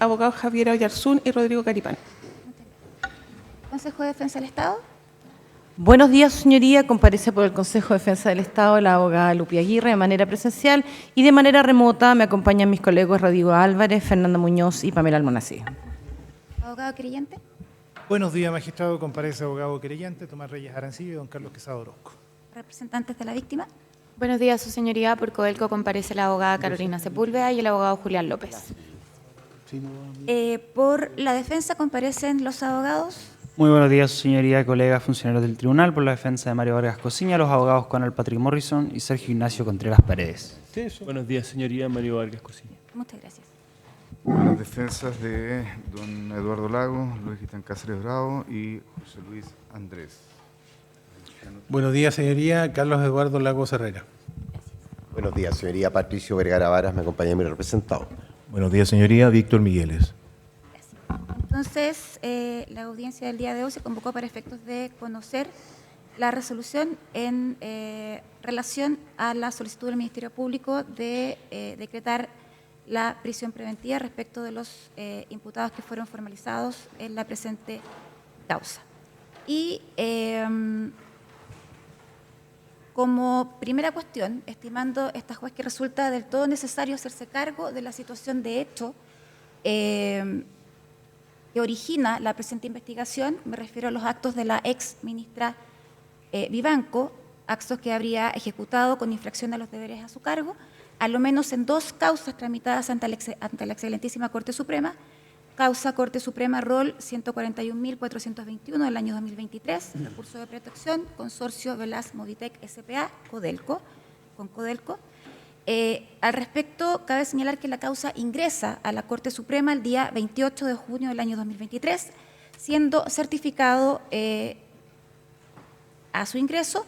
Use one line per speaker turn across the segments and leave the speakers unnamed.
abogados Javier Oyarzún y Rodrigo Caripán.
Consejo de Defensa del Estado.
Buenos días, señoría. Comparece por el Consejo de Defensa del Estado la abogada Lupi Aguirre de manera presencial y de manera remota me acompañan mis colegas Rodrigo Álvarez, Fernanda Muñoz y Pamela Almonacid.
Abogado querellante.
Buenos días, magistrado. Comparece abogado querellante Tomás Reyes Arancibia y don Carlos Quesada Orozco.
Representantes de la víctima.
Buenos días, su señoría. Por Codelco comparece la abogada Carolina Sepúlveda y el abogado Julián López.
Por la defensa comparecen los abogados.
Muy buenos días, su señoría, colegas funcionarios del tribunal. Por la defensa de Mario Vargas Cosiña, los abogados Conal Patrick Morrison y Sergio Ignacio Contreras Paredes.
Buenos días, señoría, Mario Vargas Cosiña.
Muchas gracias.
Por las defensas de don Eduardo Lago, Luis Gitán Cáceres Bravo y José Luis Andrés.
Buenos días, señoría. Carlos Eduardo Lagos Herrera.
Buenos días, señoría. Patricio Vergara Varas, me acompaña mi representado.
Buenos días, señoría. Víctor Migueles.
Entonces, la audiencia del día de hoy se convocó para efectos de conocer la resolución en relación a la solicitud del Ministerio Público de decretar la prisión preventiva respecto de los imputados que fueron formalizados en la presente causa. Y como primera cuestión, estimando esta juez que resulta del todo necesario hacerse cargo de la situación de hecho que origina la presente investigación, me refiero a los actos de la ex ministra Vivanco, actos que habría ejecutado con infracción a los deberes a su cargo, a lo menos en 2 causas tramitadas ante la Excelentísima Corte Suprema, causa Corte Suprema Rol 141.421 del año 2023, recurso de protección, Consorcio Velas Movitec S.p.A., Codelco, con Codelco. Al respecto, cabe señalar que la causa ingresa a la Corte Suprema el día 28 de junio del año 2023, siendo certificado a su ingreso,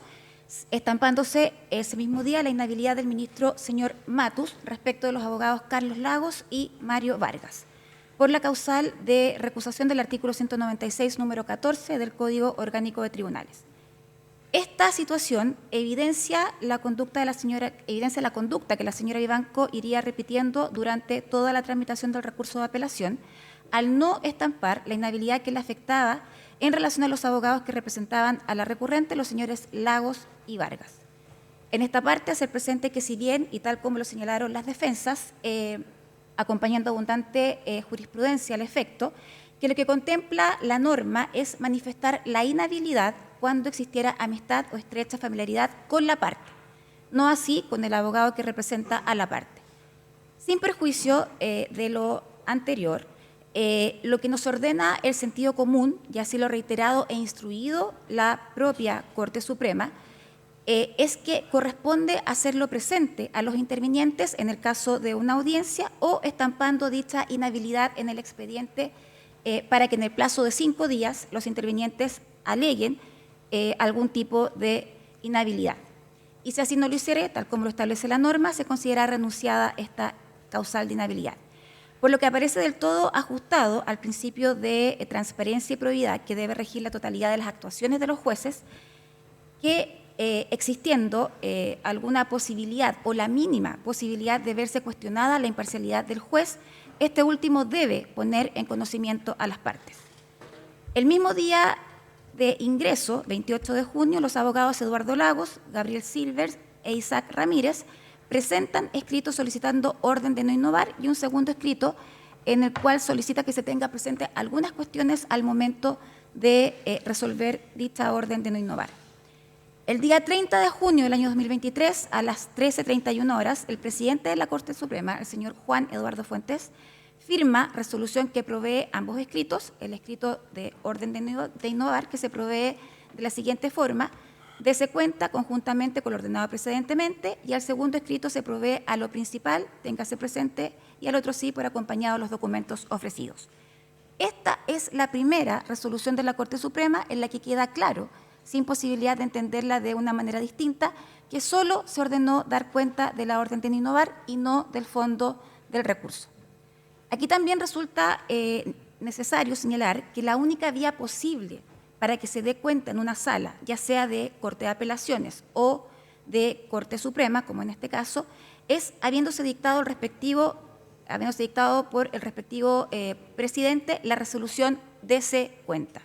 estampándose ese mismo día la inhabilidad del ministro señor Matus respecto de los abogados Carlos Lagos y Mario Vargas, por la causal de recusación del artículo 196, número 14 del Código Orgánico de Tribunales. Esta situación evidencia la conducta que la señora Vivanco iría repitiendo durante toda la tramitación del recurso de apelación, al no estampar la inhabilidad que le afectaba en relación a los abogados que representaban a la recurrente, los señores Lagos y Vargas. En esta parte, hacer presente que si bien, y tal como lo señalaron las defensas, acompañando abundante jurisprudencia al efecto, que lo que contempla la norma es manifestar la inhabilidad cuando existiera amistad o estrecha familiaridad con la parte, no así con el abogado que representa a la parte. Sin perjuicio de lo anterior, lo que nos ordena el sentido común, y así lo ha reiterado e instruido la propia Corte Suprema, es que corresponde hacerlo presente a los intervinientes en el caso de una audiencia o estampando dicha inhabilidad en el expediente para que en el plazo de 5 días los intervinientes aleguen algún tipo de inhabilidad. Y si así no lo hiciere, tal como lo establece la norma, se considera renunciada esta causal de inhabilidad. Por lo que aparece del todo ajustado al principio de transparencia y probidad que debe regir la totalidad de las actuaciones de los jueces, que existiendo alguna posibilidad o la mínima posibilidad de verse cuestionada la imparcialidad del juez, este último debe poner en conocimiento a las partes. El mismo día de ingreso, 28 de junio, los abogados Eduardo Lagos, Gabriel Silvers e Isaac Ramírez presentan escritos solicitando orden de no innovar y un segundo escrito en el cual solicita que se tenga presente algunas cuestiones al momento de resolver dicha orden de no innovar. El día 30 de junio del año 2023, a las 13:31 horas, el presidente de la Corte Suprema, el señor Juan Eduardo Fuentes, firma resolución que provee ambos escritos, el escrito de orden de innovar que se provee de la siguiente forma: dese cuenta conjuntamente con lo ordenado precedentemente, y al segundo escrito se provee a lo principal, téngase presente, y al otro sí por acompañado de los documentos ofrecidos. Esta es la primera resolución de la Corte Suprema en la que queda claro, sin posibilidad de entenderla de una manera distinta, que solo se ordenó dar cuenta de la orden de no innovar y no del fondo del recurso. Aquí también resulta necesario señalar que la única vía posible para que se dé cuenta en una sala, ya sea de Corte de Apelaciones o de Corte Suprema, como en este caso, es habiéndose dictado el respectivo habiéndose dictado por el respectivo presidente la resolución dese cuenta.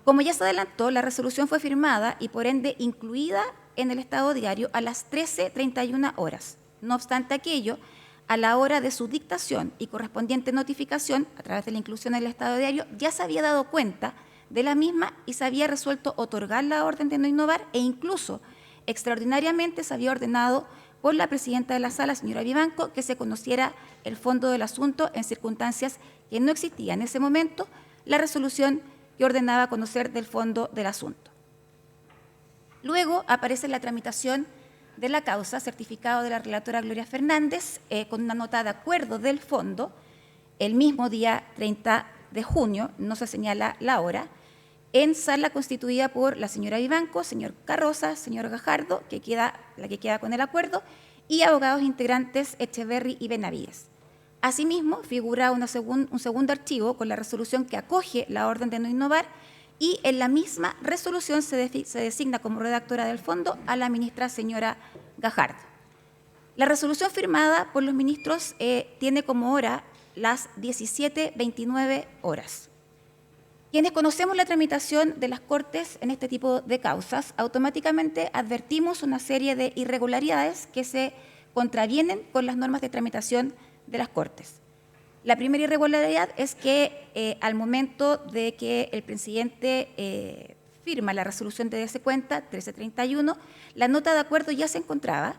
Como ya se adelantó, la resolución fue firmada y por ende incluida en el Estado Diario a las 13:31 horas. No obstante aquello, a la hora de su dictación y correspondiente notificación, a través de la inclusión en el Estado Diario, ya se había dado cuenta de la misma y se había resuelto otorgar la orden de no innovar e incluso, extraordinariamente, se había ordenado por la presidenta de la sala, señora Vivanco, que se conociera el fondo del asunto en circunstancias que no existía en ese momento la resolución que ordenaba conocer del fondo del asunto. Luego aparece la tramitación de la causa, certificado de la relatora Gloria Fernández, con una nota de acuerdo del fondo, el mismo día 30 de junio, no se señala la hora, en sala constituida por la señora Vivanco, señor Carroza, señor Gajardo, la que queda con el acuerdo, y abogados integrantes Echeverry y Benavides. Asimismo, figura un segundo archivo con la resolución que acoge la orden de no innovar y en la misma resolución se designa como redactora del fondo a la ministra señora Gajardo. La resolución firmada por los ministros tiene como hora las 17:29 horas. Quienes conocemos la tramitación de las Cortes en este tipo de causas, automáticamente advertimos una serie de irregularidades que se contravienen con las normas de tramitación de las Cortes. La primera irregularidad es que al momento de que el presidente firma la resolución de dese cuenta, 13:31, la nota de acuerdo ya se encontraba,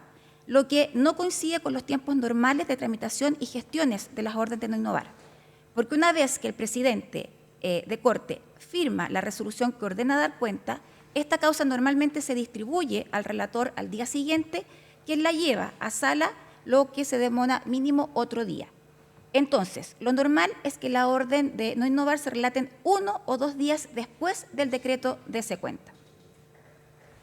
lo que no coincide con los tiempos normales de tramitación y gestiones de las órdenes de no innovar. Porque una vez que el presidente de Corte firma la resolución que ordena dar cuenta, esta causa normalmente se distribuye al relator al día siguiente, quien la lleva a sala, lo que se demora mínimo otro día. Entonces, lo normal es que la orden de no innovar se relaten 1 o 2 días después del decreto de ese cuenta.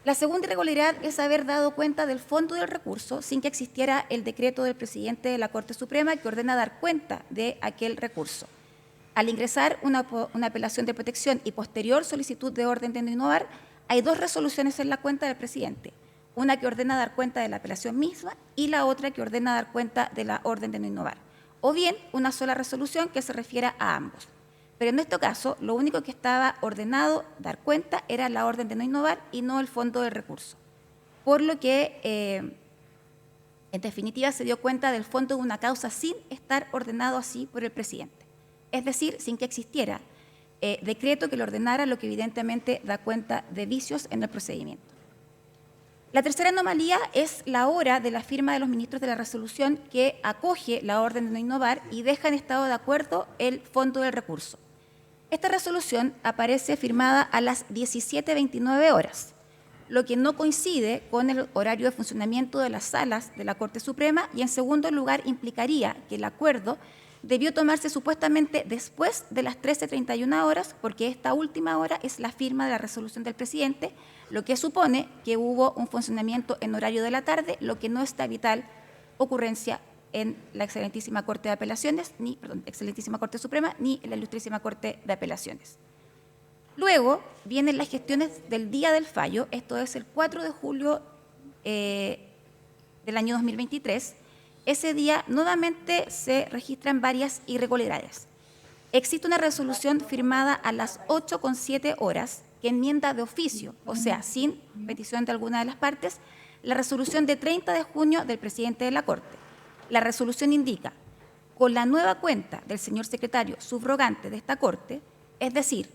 La segunda irregularidad es haber dado cuenta del fondo del recurso sin que existiera el decreto del presidente de la Corte Suprema que ordena dar cuenta de aquel recurso. Al ingresar una apelación de protección y posterior solicitud de orden de no innovar, hay 2 resoluciones en la cuenta del presidente, una que ordena dar cuenta de la apelación misma y la otra que ordena dar cuenta de la orden de no innovar, o bien una sola resolución que se refiera a ambos. Pero en este caso, lo único que estaba ordenado dar cuenta era la orden de no innovar y no el fondo del recurso, por lo que en definitiva se dio cuenta del fondo de una causa sin estar ordenado así por el presidente, es decir, sin que existiera decreto que lo ordenara, lo que evidentemente da cuenta de vicios en el procedimiento. La tercera anomalía es la hora de la firma de los ministros de la resolución que acoge la orden de no innovar y deja en estado de acuerdo el fondo del recurso. Esta resolución aparece firmada a las 17:29 horas, lo que no coincide con el horario de funcionamiento de las salas de la Corte Suprema y en segundo lugar implicaría que el acuerdo debió tomarse supuestamente después de las 13:31 horas porque esta última hora es la firma de la resolución del presidente, lo que supone que hubo un funcionamiento en horario de la tarde, lo que no está vital ocurrencia en la Excelentísima Corte de Apelaciones, Excelentísima Corte Suprema, ni en la Ilustrísima Corte de Apelaciones. Luego vienen las gestiones del día del fallo, esto es el 4 de julio del año 2023. Ese día nuevamente se registran varias irregularidades. Existe una resolución firmada a las 8:07 horas que enmienda de oficio, o sea, sin petición de alguna de las partes, la resolución de 30 de junio del presidente de la Corte. La resolución indica, con la nueva cuenta del señor secretario subrogante de esta Corte, es decir,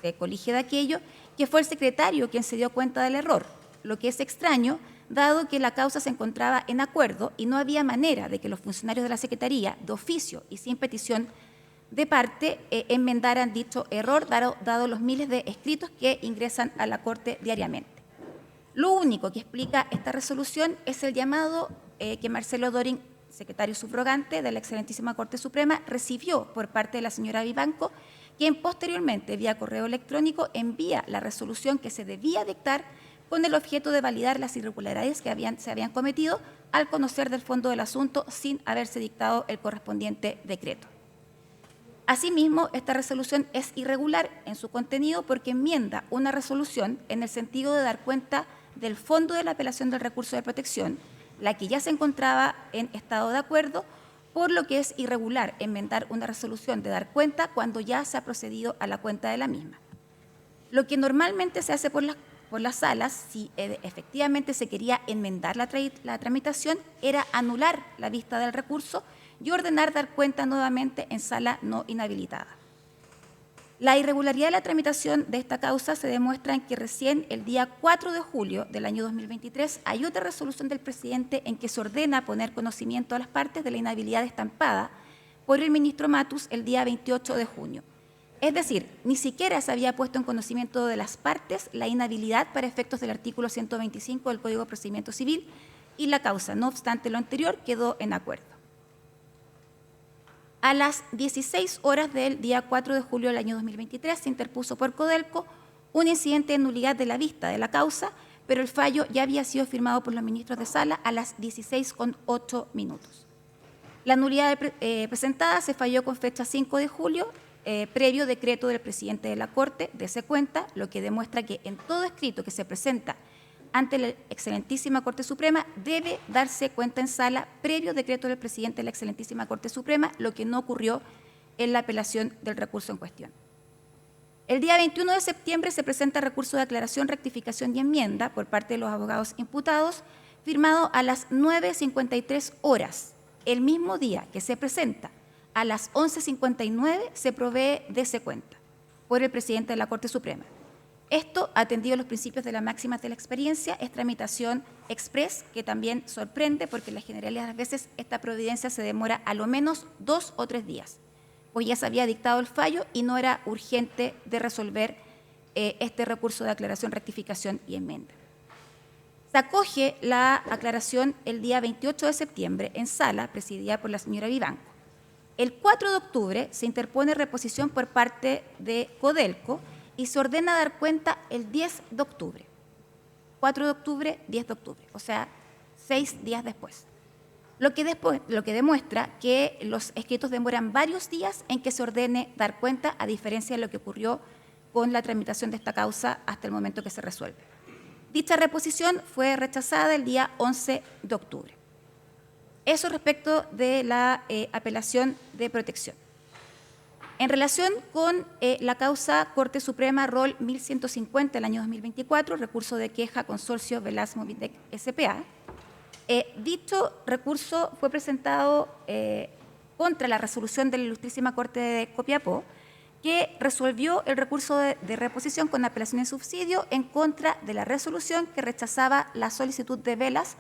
se colige de aquello, que fue el secretario quien se dio cuenta del error, lo que es extraño, dado que la causa se encontraba en acuerdo y no había manera de que los funcionarios de la Secretaría, de oficio y sin petición de parte, enmendaran dicho error, dado los miles de escritos que ingresan a la Corte diariamente. Lo único que explica esta resolución es el llamado que Marcelo Dorin, secretario subrogante de la Excelentísima Corte Suprema, recibió por parte de la señora Vivanco, quien posteriormente, vía correo electrónico, envía la resolución que se debía dictar con el objeto de validar las irregularidades que se habían cometido al conocer del fondo del asunto sin haberse dictado el correspondiente decreto. Asimismo, esta resolución es irregular en su contenido porque enmienda una resolución en el sentido de dar cuenta del fondo de la apelación del recurso de protección, la que ya se encontraba en estado de acuerdo, por lo que es irregular enmendar una resolución de dar cuenta cuando ya se ha procedido a la cuenta de la misma. Lo que normalmente se hace por las salas, si efectivamente se quería enmendar la tramitación, era anular la vista del recurso y ordenar dar cuenta nuevamente en sala no inhabilitada. La irregularidad de la tramitación de esta causa se demuestra en que recién el día 4 de julio del año 2023 hay otra resolución del presidente en que se ordena poner conocimiento a las partes de la inhabilidad estampada por el ministro Matus el día 28 de junio. Es decir, ni siquiera se había puesto en conocimiento de las partes la inhabilidad para efectos del artículo 125 del Código de Procedimiento Civil y la causa, no obstante lo anterior, quedó en acuerdo. A las 16 horas del día 4 de julio del año 2023 se interpuso por Codelco un incidente de nulidad de la vista de la causa, pero el fallo ya había sido firmado por los ministros de sala a las 16:08. La nulidad presentada se falló con fecha 5 de julio, previo decreto del presidente de la Corte, dése cuenta, lo que demuestra que en todo escrito que se presenta ante la Excelentísima Corte Suprema debe darse cuenta en sala previo decreto del presidente de la Excelentísima Corte Suprema, lo que no ocurrió en la apelación del recurso en cuestión. El día 21 de septiembre se presenta recurso de aclaración, rectificación y enmienda por parte de los abogados imputados, firmado a las 9:53 horas. El mismo día que se presenta, a las 11:59, se provee dése cuenta por el presidente de la Corte Suprema. Esto, atendido a los principios de las máximas de la experiencia, es tramitación express, que también sorprende porque en la generalidad de las veces esta providencia se demora a lo menos 2 o 3 días, pues ya se había dictado el fallo y no era urgente de resolver este recurso de aclaración, rectificación y enmienda. Se acoge la aclaración el día 28 de septiembre en sala, presidida por la señora Vivanco. El 4 de octubre se interpone reposición por parte de Codelco y se ordena dar cuenta el 10 de octubre. 4 de octubre, 10 de octubre, o sea, 6 días después. Lo que demuestra que los escritos demoran varios días en que se ordene dar cuenta, a diferencia de lo que ocurrió con la tramitación de esta causa hasta el momento que se resuelve. Dicha reposición fue rechazada el día 11 de octubre. Eso respecto de la apelación de protección. En relación con la causa Corte Suprema Rol 1150 del año 2024, recurso de queja Consorcio Velas Movitec S.p.A., dicho recurso fue presentado contra la resolución de la Ilustrísima Corte de Copiapó, que resolvió el recurso de reposición con apelación en subsidio en contra de la resolución que rechazaba la solicitud de Velas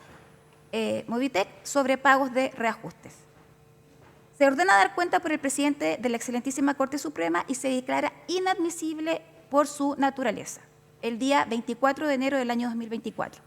Movitec sobre pagos de reajustes. Se ordena dar cuenta por el presidente de la Excelentísima Corte Suprema y se declara inadmisible por su naturaleza el día 24 de enero del año 2024,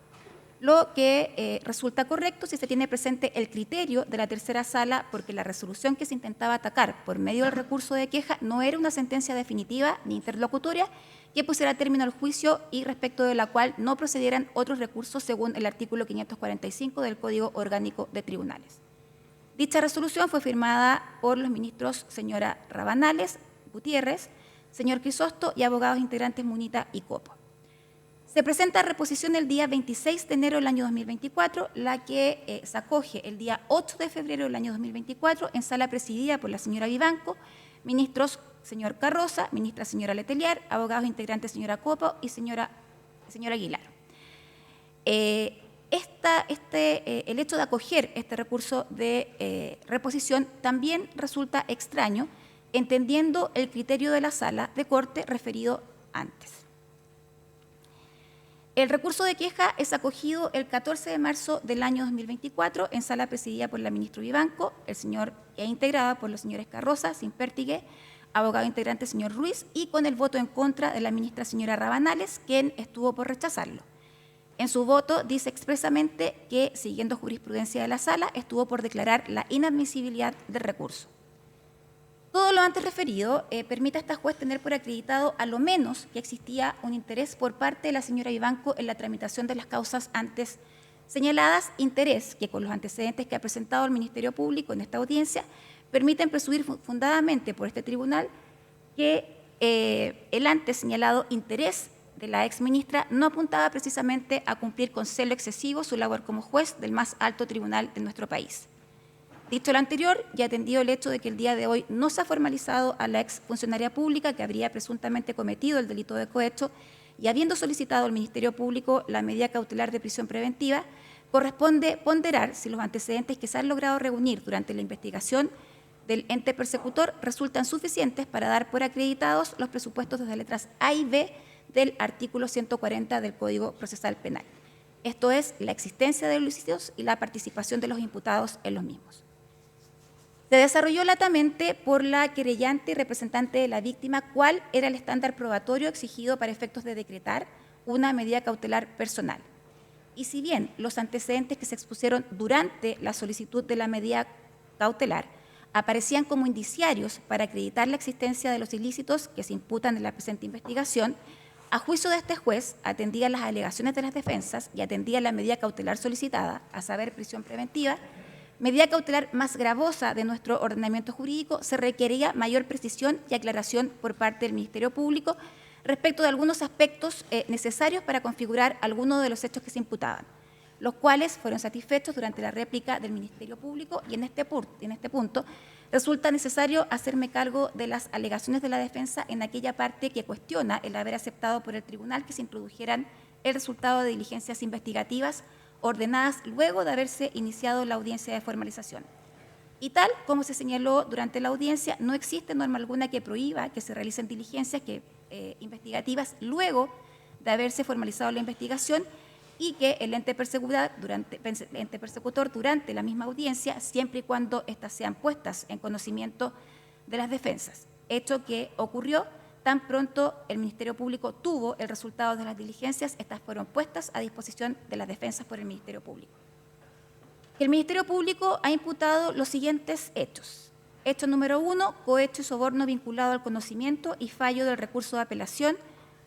lo que resulta correcto si se tiene presente el criterio de la tercera sala, porque la resolución que se intentaba atacar por medio del recurso de queja no era una sentencia definitiva ni interlocutoria que pusiera término al juicio y respecto de la cual no procedieran otros recursos según el artículo 545 del Código Orgánico de Tribunales. Dicha resolución fue firmada por los ministros señora Rabanales, Gutiérrez, señor Crisosto y abogados integrantes Munita y Copo. Se presenta reposición el día 26 de enero del año 2024, la que se acoge el día 8 de febrero del año 2024 en sala presidida por la señora Vivanco, ministros señor Carroza, ministra señora Letelier, abogados integrantes señora Copo y señora Aguilar. El hecho de acoger este recurso de reposición también resulta extraño, entendiendo el criterio de la sala de corte referido antes. El recurso de queja es acogido el 14 de marzo del año 2024 en sala presidida por la ministra Vivanco, e integrada por los señores Carroza, Simpertigue, abogado integrante señor Ruiz, y con el voto en contra de la ministra señora Rabanales, quien estuvo por rechazarlo. En su voto dice expresamente que, siguiendo jurisprudencia de la sala, estuvo por declarar la inadmisibilidad del recurso. Todo lo antes referido permite a esta juez tener por acreditado a lo menos que existía un interés por parte de la señora Vivanco en la tramitación de las causas antes señaladas, interés que con los antecedentes que ha presentado el Ministerio Público en esta audiencia permiten presumir fundadamente por este tribunal que el antes señalado interés de la exministra no apuntaba precisamente a cumplir con celo excesivo su labor como juez del más alto tribunal de nuestro país. Dicho lo anterior, y atendido el hecho de que el día de hoy no se ha formalizado a la ex funcionaria pública que habría presuntamente cometido el delito de cohecho y habiendo solicitado al Ministerio Público la medida cautelar de prisión preventiva, corresponde ponderar si los antecedentes que se han logrado reunir durante la investigación del ente persecutor resultan suficientes para dar por acreditados los presupuestos de las letras A y B del artículo 140 del Código Procesal Penal. Esto es, la existencia de ilícitos y la participación de los imputados en los mismos. Se desarrolló latamente por la querellante y representante de la víctima cuál era el estándar probatorio exigido para efectos de decretar una medida cautelar personal. Y si bien los antecedentes que se expusieron durante la solicitud de la medida cautelar aparecían como indiciarios para acreditar la existencia de los ilícitos que se imputan en la presente investigación, a juicio de este juez, atendía las alegaciones de las defensas y atendía la medida cautelar solicitada, a saber, prisión preventiva, medida cautelar más gravosa de nuestro ordenamiento jurídico, se requería mayor precisión y aclaración por parte del Ministerio Público respecto de algunos aspectos necesarios para configurar algunos de los hechos que se imputaban, los cuales fueron satisfechos durante la réplica del Ministerio Público y en este punto resulta necesario hacerme cargo de las alegaciones de la defensa en aquella parte que cuestiona el haber aceptado por el tribunal que se introdujeran el resultado de diligencias investigativas ordenadas luego de haberse iniciado la audiencia de formalización. Y tal como se señaló durante la audiencia, no existe norma alguna que prohíba que se realicen diligencias investigativas luego de haberse formalizado la investigación y que el ente persecutor durante la misma audiencia, siempre y cuando éstas sean puestas en conocimiento de las defensas, hecho que ocurrió tan pronto el Ministerio Público tuvo el resultado de las diligencias, estas fueron puestas a disposición de las defensas por el Ministerio Público. El Ministerio Público ha imputado los siguientes hechos. Hecho número 1, cohecho y soborno vinculado al conocimiento y fallo del recurso de apelación,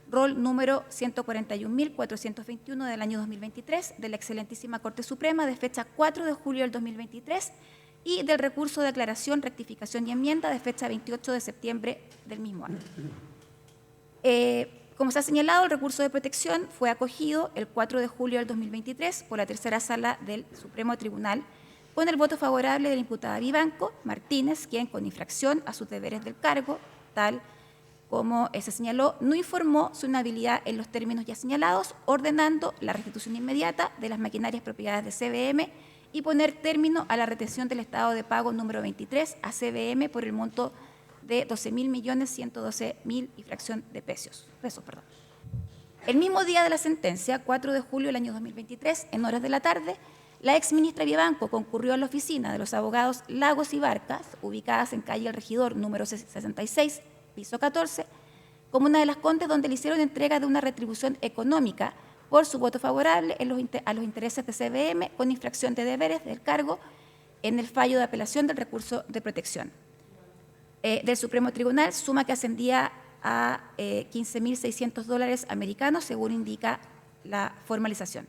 rol número 141.421 del año 2023, de la Excelentísima Corte Suprema, de fecha 4 de julio del 2023, y del recurso de aclaración, rectificación y enmienda, de fecha 28 de septiembre del mismo año. Como se ha señalado, el recurso de protección fue acogido el 4 de julio del 2023 por la tercera sala del Supremo Tribunal con el voto favorable de la imputada Vivanco Martínez, quien con infracción a sus deberes del cargo, tal como se señaló, no informó su inhabilidad en los términos ya señalados, ordenando la restitución inmediata de las maquinarias propiedades de CBM y poner término a la retención del estado de pago número 23 a CBM por el monto de 12.112.000 y fracción de pesos. El mismo día de la sentencia, 4 de julio del año 2023, en horas de la tarde, la exministra Vivanco concurrió a la oficina de los abogados Lagos y Barcas, ubicadas en calle El Regidor, número 66, piso 14, Comuna de Las Condes, donde le hicieron entrega de una retribución económica por su voto favorable a los intereses de CBM con infracción de deberes del cargo en el fallo de apelación del recurso de protección del Supremo Tribunal, suma que ascendía a $15.600 americanos, según indica la formalización.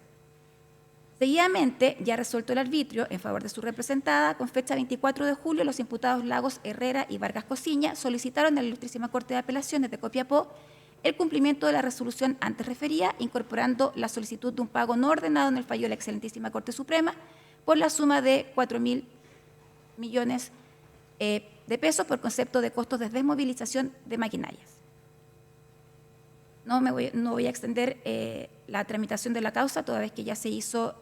Seguidamente, ya resuelto el arbitrio en favor de su representada, con fecha 24 de julio, los imputados Lagos, Herrera y Vargas Cosiña solicitaron a la Ilustrísima Corte de Apelaciones de Copiapó el cumplimiento de la resolución antes referida, incorporando la solicitud de un pago no ordenado en el fallo de la Excelentísima Corte Suprema por la suma de 4.000 millones de pesos por concepto de costos de desmovilización de maquinarias. No voy a extender la tramitación de la causa, toda vez que ya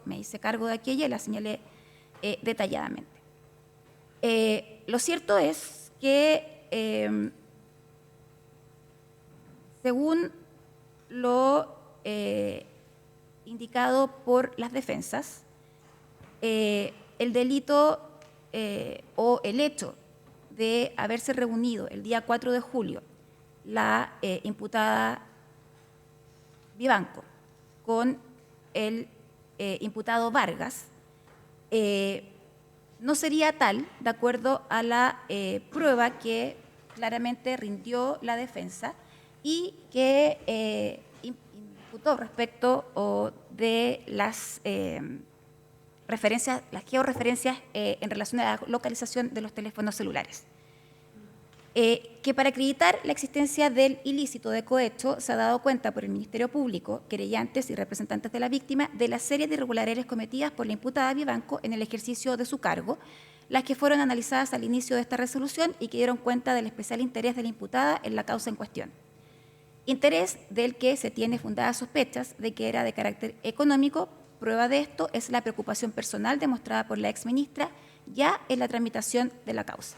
me hice cargo de aquella y la señalé detalladamente. Lo cierto es que, según lo indicado por las defensas, el delito o el hecho de haberse reunido el día 4 de julio la imputada Vivanco con el imputado Vargas no sería tal, de acuerdo a la prueba que claramente rindió la defensa y que imputó respecto de las georreferencias en relación a la localización de los teléfonos celulares. Que para acreditar la existencia del ilícito de cohecho se ha dado cuenta por el Ministerio Público, querellantes y representantes de la víctima de la serie de irregularidades cometidas por la imputada Vivanco en el ejercicio de su cargo, las que fueron analizadas al inicio de esta resolución y que dieron cuenta del especial interés de la imputada en la causa en cuestión. Interés del que se tiene fundadas sospechas de que era de carácter económico. Prueba de esto es la preocupación personal demostrada por la exministra ya en la tramitación de la causa.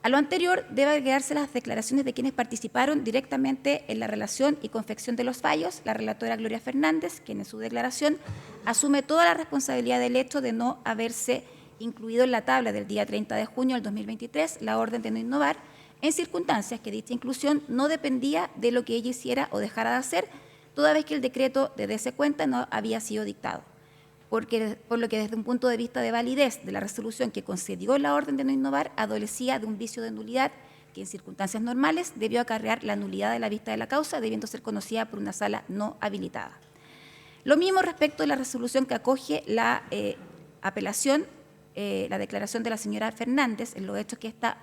A lo anterior, debe agregarse las declaraciones de quienes participaron directamente en la relación y confección de los fallos, la relatora Gloria Fernández, quien en su declaración asume toda la responsabilidad del hecho de no haberse incluido en la tabla del día 30 de junio del 2023 la orden de no innovar, en circunstancias que dicha inclusión no dependía de lo que ella hiciera o dejara de hacer, toda vez que el decreto de dese cuenta no había sido dictado. Por lo que desde un punto de vista de validez de la resolución que concedió la orden de no innovar, adolecía de un vicio de nulidad que en circunstancias normales debió acarrear la nulidad de la vista de la causa, debiendo ser conocida por una sala no habilitada. Lo mismo respecto de la resolución que acoge la apelación, la declaración de la señora Fernández, en los hechos que esta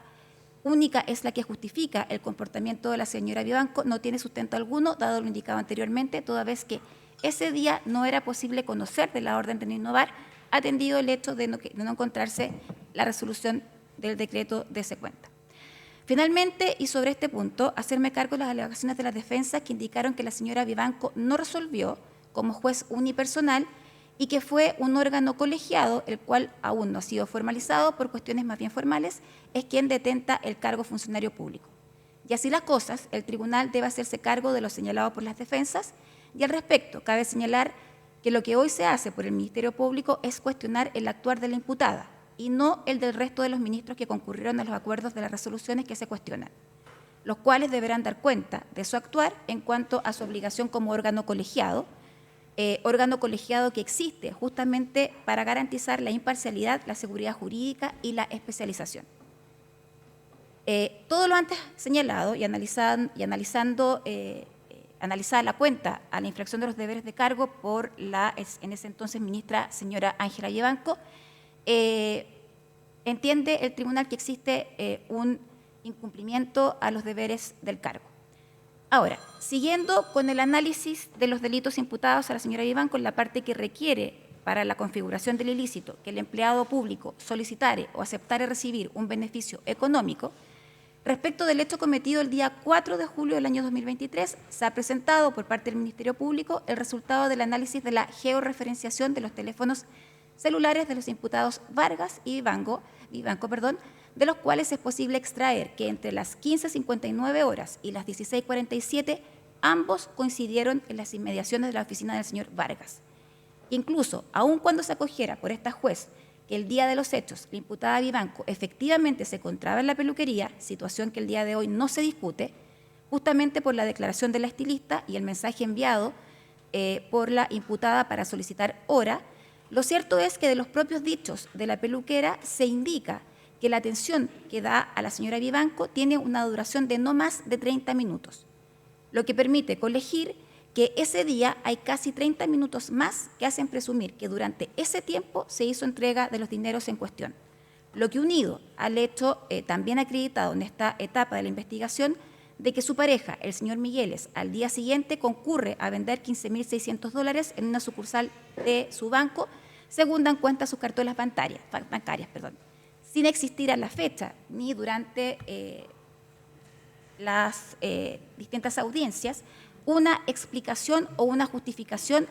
única es la que justifica el comportamiento de la señora Vivanco, no tiene sustento alguno, dado lo indicado anteriormente, toda vez que ese día no era posible conocer de la orden de no innovar, atendido el hecho de no encontrarse la resolución del decreto de ese cuenta. Finalmente, y sobre este punto, hacerme cargo de las alegaciones de las defensas que indicaron que la señora Vivanco no resolvió como juez unipersonal y que fue un órgano colegiado, el cual aún no ha sido formalizado por cuestiones más bien formales, es quien detenta el cargo funcionario público. Y así las cosas, el tribunal debe hacerse cargo de lo señalado por las defensas. Y al respecto, cabe señalar que lo que hoy se hace por el Ministerio Público es cuestionar el actuar de la imputada y no el del resto de los ministros que concurrieron a los acuerdos de las resoluciones que se cuestionan, los cuales deberán dar cuenta de su actuar en cuanto a su obligación como órgano colegiado que existe justamente para garantizar la imparcialidad, la seguridad jurídica y la especialización. Todo lo antes señalado y analizada la cuenta a la infracción de los deberes de cargo por la en ese entonces ministra señora Ángela Vivanco, entiende el tribunal que existe un incumplimiento a los deberes del cargo. Ahora, siguiendo con el análisis de los delitos imputados a la señora Vivanco en la parte que requiere para la configuración del ilícito que el empleado público solicitare o aceptare recibir un beneficio económico, respecto del hecho cometido el día 4 de julio del año 2023, se ha presentado por parte del Ministerio Público el resultado del análisis de la georreferenciación de los teléfonos celulares de los imputados Vargas y Vivanco, de los cuales es posible extraer que entre las 15:59 horas y las 16:47 ambos coincidieron en las inmediaciones de la oficina del señor Vargas. Incluso, aun cuando se acogiera por esta juez que el día de los hechos la imputada Vivanco efectivamente se encontraba en la peluquería, situación que el día de hoy no se discute, justamente por la declaración de la estilista y el mensaje enviado por la imputada para solicitar hora, lo cierto es que de los propios dichos de la peluquera se indica que la atención que da a la señora Vivanco tiene una duración de no más de 30 minutos, lo que permite colegir que ese día hay casi 30 minutos más que hacen presumir que durante ese tiempo se hizo entrega de los dineros en cuestión, lo que unido al hecho también acreditado en esta etapa de la investigación de que su pareja, el señor Migueles, al día siguiente concurre a vender $15.600 en una sucursal de su banco, según dan cuenta sus cartolas bancarias, sin existir a la fecha ni durante las distintas audiencias una explicación o una justificación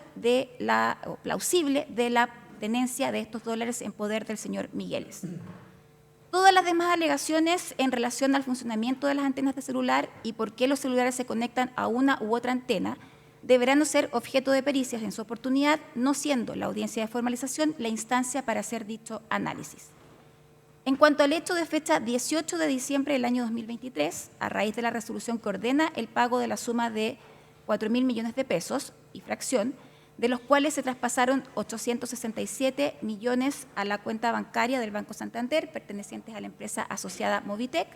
plausible de la tenencia de estos dólares en poder del señor Migueles. Todas las demás alegaciones en relación al funcionamiento de las antenas de celular y por qué los celulares se conectan a una u otra antena deberán ser objeto de pericias en su oportunidad, no siendo la audiencia de formalización la instancia para hacer dicho análisis. En cuanto al hecho de fecha 18 de diciembre del año 2023, a raíz de la resolución que ordena el pago de la suma de 4.000 millones de pesos y fracción, de los cuales se traspasaron 867 millones a la cuenta bancaria del Banco Santander, pertenecientes a la empresa asociada Movitec,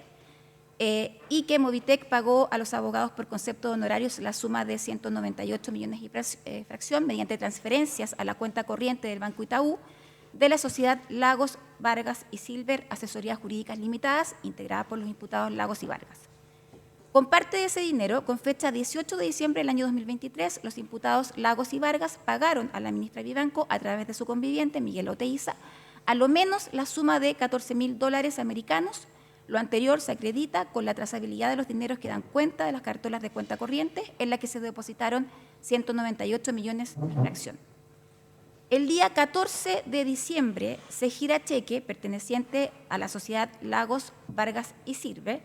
y que Movitec pagó a los abogados por concepto de honorarios la suma de 198 millones y fracción mediante transferencias a la cuenta corriente del Banco Itaú de la sociedad Lagos, Vargas y Silver Asesorías Jurídicas Limitadas, integrada por los imputados Lagos y Vargas. Con parte de ese dinero, con fecha 18 de diciembre del año 2023, los imputados Lagos y Vargas pagaron a la ministra Vivanco, a través de su conviviente, Miguel Oteiza, a lo menos la suma de $14.000 americanos. Lo anterior se acredita con la trazabilidad de los dineros que dan cuenta de las cartolas de cuenta corriente en la que se depositaron 198 millones de fracción. El día 14 de diciembre se gira cheque perteneciente a la sociedad Lagos, Vargas y Sirve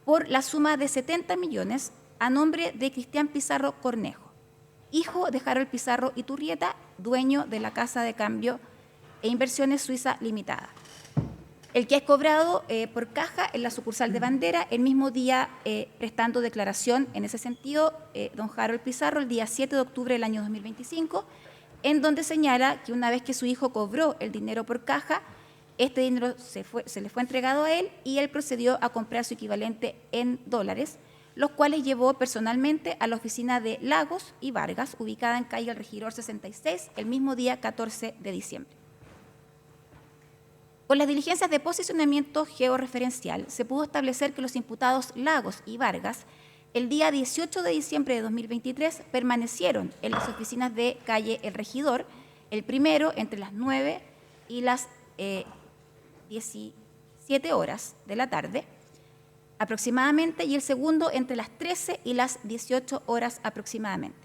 por la suma de 70 millones a nombre de Cristian Pizarro Cornejo, hijo de Harold Pizarro Iturrieta, dueño de la Casa de Cambio e Inversiones Suiza Limitada, el que es cobrado por caja en la sucursal de Bandera, el mismo día prestando declaración en ese sentido, don Harold Pizarro, el día 7 de octubre del año 2025, en donde señala que una vez que su hijo cobró el dinero por caja, este dinero se le fue entregado a él y él procedió a comprar su equivalente en dólares, los cuales llevó personalmente a la oficina de Lagos y Vargas, ubicada en calle El Regidor 66, el mismo día 14 de diciembre. Con las diligencias de posicionamiento georreferencial, se pudo establecer que los imputados Lagos y Vargas, el día 18 de diciembre de 2023, permanecieron en las oficinas de calle El Regidor, el primero entre las 9 y las 17 horas de la tarde aproximadamente, y el segundo entre las 13 y las 18 horas aproximadamente,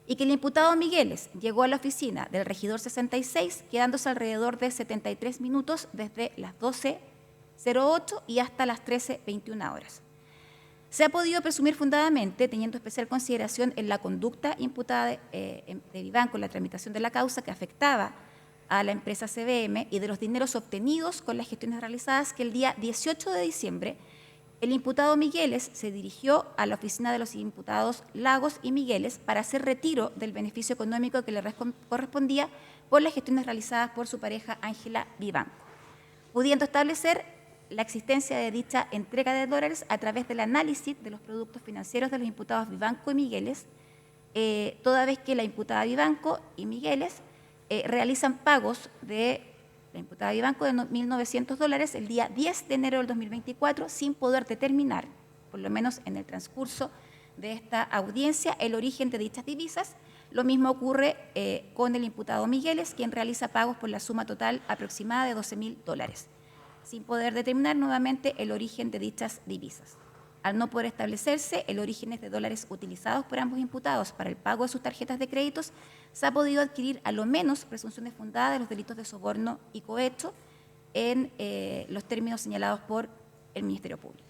y que el imputado Migueles llegó a la oficina del Regidor 66 quedándose alrededor de 73 minutos desde las 12:08 y hasta las 13:21 horas. Se ha podido presumir fundadamente, teniendo especial consideración en la conducta imputada de Vivanco en la tramitación de la causa que afectaba a la empresa CBM y de los dineros obtenidos con las gestiones realizadas, que el día 18 de diciembre el imputado Migueles se dirigió a la oficina de los imputados Lagos y Migueles para hacer retiro del beneficio económico que le correspondía por las gestiones realizadas por su pareja Ángela Vivanco, pudiendo establecer la existencia de dicha entrega de dólares a través del análisis de los productos financieros de los imputados Vivanco y Migueles, toda vez que la imputada Vivanco y Migueles realizan pagos de la imputada Vivanco de $1.900 el día 10 de enero del 2024, sin poder determinar, por lo menos en el transcurso de esta audiencia, el origen de dichas divisas. Lo mismo ocurre con el imputado Migueles, quien realiza pagos por la suma total aproximada de $12.000, sin poder determinar nuevamente el origen de dichas divisas. Al no poder establecerse el origen de dólares utilizados por ambos imputados para el pago de sus tarjetas de créditos, se ha podido adquirir a lo menos presunciones fundadas de los delitos de soborno y cohecho en los términos señalados por el Ministerio Público.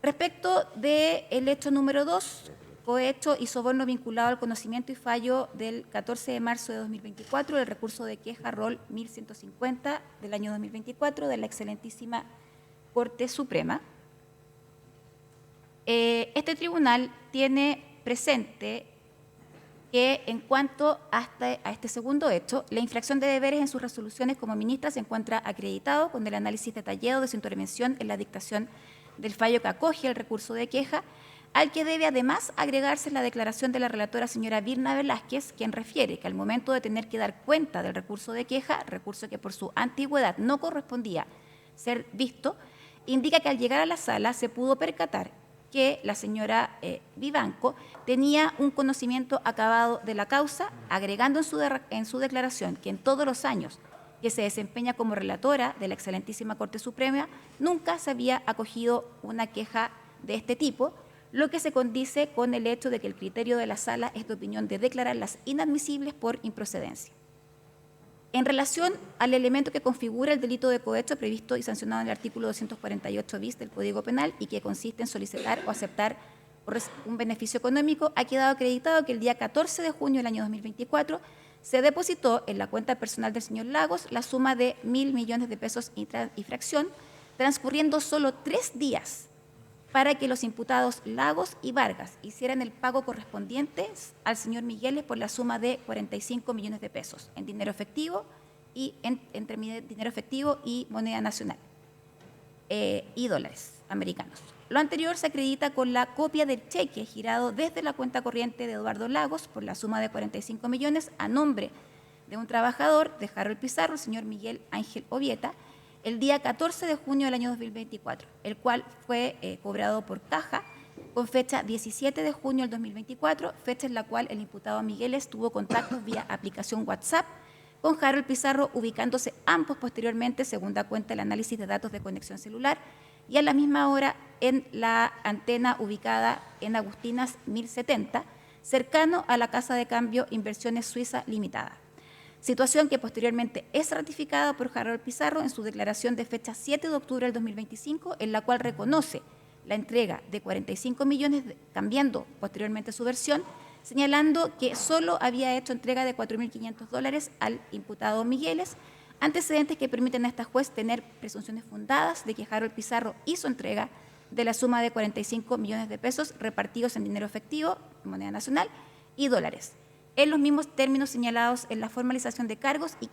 Respecto del hecho número 2, cohecho y soborno vinculado al conocimiento y fallo del 14 de marzo de 2024, el recurso de queja ROL 1150 del año 2024 de la excelentísima Corte Suprema. Este tribunal tiene presente que en cuanto a este segundo hecho, la infracción de deberes en sus resoluciones como ministra se encuentra acreditado con el análisis detallado de su intervención en la dictación del fallo que acoge el recurso de queja, al que debe además agregarse la declaración de la relatora señora Virna Velázquez, quien refiere que al momento de tener que dar cuenta del recurso de queja, recurso que por su antigüedad no correspondía ser visto, indica que al llegar a la sala se pudo percatar que la señora Vivanco tenía un conocimiento acabado de la causa, agregando en su declaración que en todos los años que se desempeña como relatora de la excelentísima Corte Suprema, nunca se había acogido una queja de este tipo, lo que se condice con el hecho de que el criterio de la sala es de opinión de declararlas inadmisibles por improcedencia. En relación al elemento que configura el delito de cohecho previsto y sancionado en el artículo 248 bis del Código Penal y que consiste en solicitar o aceptar un beneficio económico, ha quedado acreditado que el día 14 de junio del año 2024 se depositó en la cuenta personal del señor Lagos la suma de 1.000 millones de pesos y fracción, transcurriendo solo 3 días para que los imputados Lagos y Vargas hicieran el pago correspondiente al señor Migueles por la suma de 45 millones de pesos en dinero efectivo y entre dinero efectivo y moneda nacional y dólares americanos. Lo anterior se acredita con la copia del cheque girado desde la cuenta corriente de Eduardo Lagos por la suma de 45 millones a nombre de un trabajador de Harold Pizarro, el señor Miguel Ángel Ovieta, el día 14 de junio del año 2024, el cual fue cobrado por caja con fecha 17 de junio del 2024, fecha en la cual el imputado Migueles tuvo contactos vía aplicación WhatsApp con Harold Pizarro, ubicándose ambos posteriormente, según da cuenta el análisis de datos de conexión celular, y a la misma hora en la antena ubicada en Agustinas 1070, cercano a la Casa de Cambio Inversiones Suiza Limitada. Situación que posteriormente es ratificada por Harold Pizarro en su declaración de fecha 7 de octubre del 2025, en la cual reconoce la entrega de 45 millones, cambiando posteriormente su versión, señalando que solo había hecho entrega de $4.500 al imputado Migueles, antecedentes que permiten a esta juez tener presunciones fundadas de que Harold Pizarro hizo entrega de la suma de 45 millones de pesos repartidos en dinero efectivo, moneda nacional, y dólares, en los mismos términos señalados en la formalización de cargos y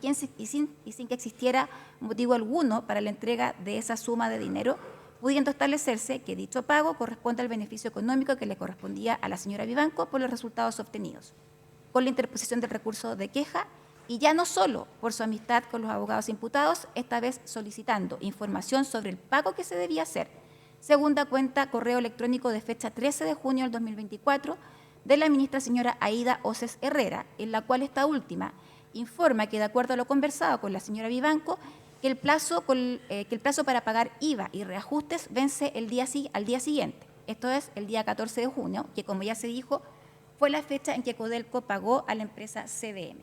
sin que existiera motivo alguno para la entrega de esa suma de dinero, pudiendo establecerse que dicho pago corresponde al beneficio económico que le correspondía a la señora Vivanco por los resultados obtenidos, con la interposición del recurso de queja, y ya no solo por su amistad con los abogados imputados, esta vez solicitando información sobre el pago que se debía hacer, según da cuenta correo electrónico de fecha 13 de junio del 2024 de la ministra señora Aida Oces Herrera, en la cual esta última informa que, de acuerdo a lo conversado con la señora Vivanco, que el plazo para pagar IVA y reajustes vence al día siguiente, esto es el día 14 de junio, que, como ya se dijo, fue la fecha en que Codelco pagó a la empresa CDM.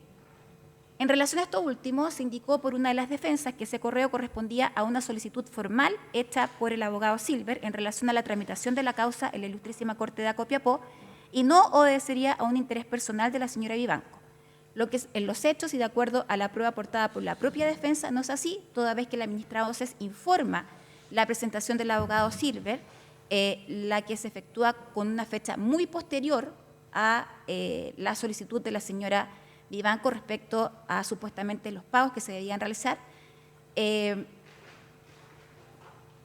En relación a esto último, se indicó por una de las defensas que ese correo correspondía a una solicitud formal hecha por el abogado Silver en relación a la tramitación de la causa en la Ilustrísima Corte de Copiapó y no obedecería a un interés personal de la señora Vivanco. Lo que es en los hechos y de acuerdo a la prueba aportada por la propia defensa no es así, toda vez que la ministra Oces informa la presentación del abogado Silver, la que se efectúa con una fecha muy posterior a la solicitud de la señora Vivanco respecto a supuestamente los pagos que se debían realizar,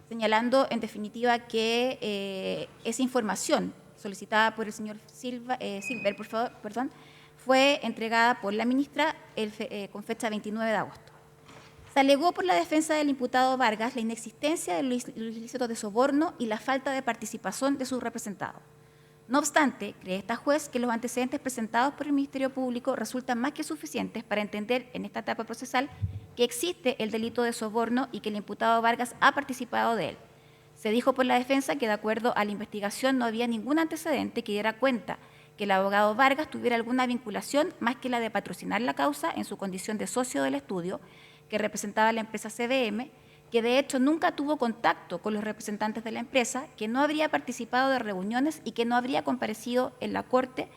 señalando en definitiva que esa información solicitada por el señor Silver, fue entregada por la ministra con fecha 29 de agosto. Se alegó por la defensa del imputado Vargas la inexistencia de los ilícitos de soborno y la falta de participación de su representado. No obstante, cree esta juez que los antecedentes presentados por el Ministerio Público resultan más que suficientes para entender en esta etapa procesal que existe el delito de soborno y que el imputado Vargas ha participado de él. Se dijo por la defensa que, de acuerdo a la investigación, no había ningún antecedente que diera cuenta que el abogado Vargas tuviera alguna vinculación más que la de patrocinar la causa en su condición de socio del estudio que representaba la empresa CDM, que de hecho nunca tuvo contacto con los representantes de la empresa, que no habría participado de reuniones y que no habría comparecido en la corte,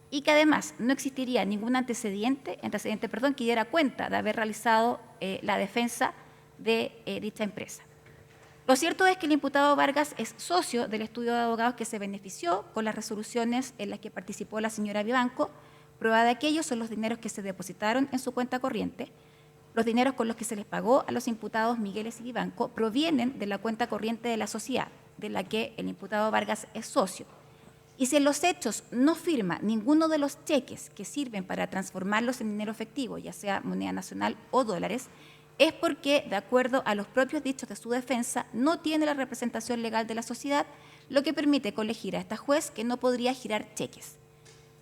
y que además no existiría ningún antecedente que diera cuenta de haber realizado la defensa de dicha empresa. Lo cierto es que el imputado Vargas es socio del estudio de abogados que se benefició con las resoluciones en las que participó la señora Vivanco. Prueba de aquello son los dineros que se depositaron en su cuenta corriente. Los dineros con los que se les pagó a los imputados Migueles y Vivanco provienen de la cuenta corriente de la sociedad, de la que el imputado Vargas es socio. Y si en los hechos no firma ninguno de los cheques que sirven para transformarlos en dinero efectivo, ya sea moneda nacional o dólares, es porque, de acuerdo a los propios dichos de su defensa, no tiene la representación legal de la sociedad, lo que permite colegir a esta juez que no podría girar cheques.